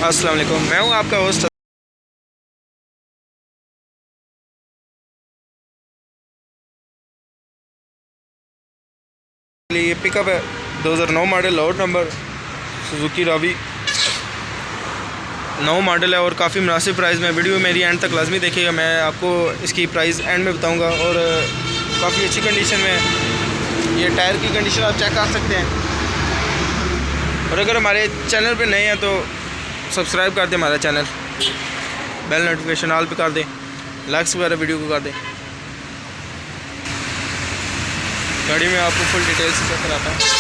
अस्सलाम वालेकुम, मैं हूं आपका होस्ट। ये पिकअप है 2009 मॉडल, और नंबर सुजुकी रावी 9 मॉडल है और काफ़ी मुनासिब प्राइस में। वीडियो मेरी एंड तक लाजमी देखिएगा, मैं आपको इसकी प्राइस एंड में बताऊंगा। और काफ़ी अच्छी कंडीशन में है। ये टायर की कंडीशन आप चेक कर सकते हैं। और अगर हमारे चैनल पे नए हैं तो सब्सक्राइब कर दें हमारा चैनल, बेल नोटिफिकेशन ऑल पे कर दें, लाइक्स वगैरह वीडियो को कर दें। गाड़ी में आपको फुल डिटेल से चेक कराता है।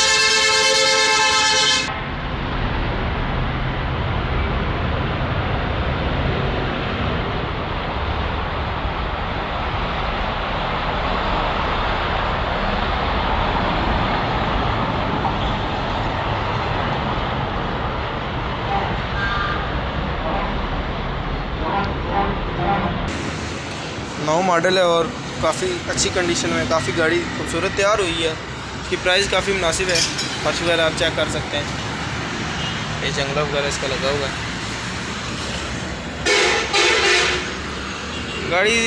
नौ मॉडल है और काफ़ी अच्छी कंडीशन में, काफ़ी गाड़ी खूबसूरत तैयार हुई है। इसकी प्राइस काफ़ी मुनासिब है। फर्श वगैरह आप चेक कर सकते हैं, ये जंगला वगैरह इसका लगा हुआ है। गाड़ी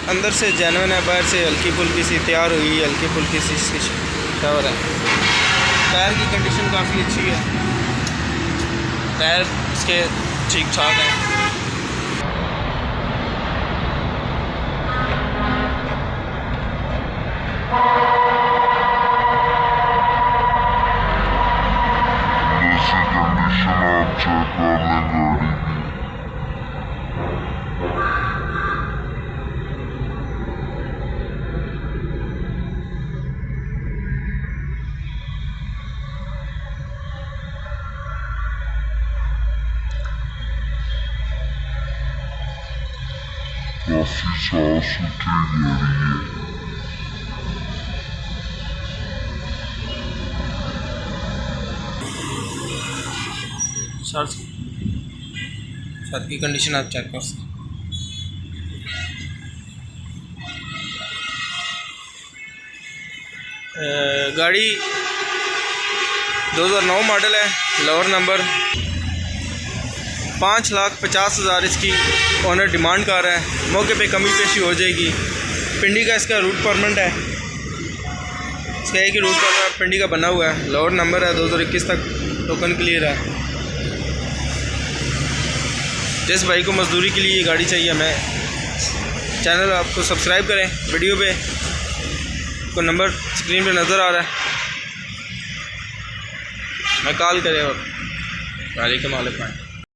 अंदर से जेन्युइन है, बाहर से हल्की फुल्की सी तैयार हुई है, हल्की फुल्की सी इसकी शावर है। टायर की कंडीशन काफ़ी अच्छी है, टायर इसके ठीक ठाक हैं। काफी साफ सुथरी गाड़ी है। छत की कंडीशन आप चेक कर सकते हैं। गाड़ी 2009 मॉडल है, लोअर नंबर। 5,50,000 इसकी ओनर डिमांड कर रहा है। मौके पे कमी पेशी हो जाएगी। पिंडी का इसका रूट परमिट है, इसका एक ही रूट परमिट पिंडी का बना हुआ है। लोअर नंबर है, 2021 तक टोकन क्लियर है। जिस भाई को मजदूरी के लिए ये गाड़ी चाहिए, मैं चैनल आपको सब्सक्राइब करें। वीडियो पे को नंबर स्क्रीन पे नज़र आ रहा है, मैं कॉल करें और गाड़ी के मालिक आए।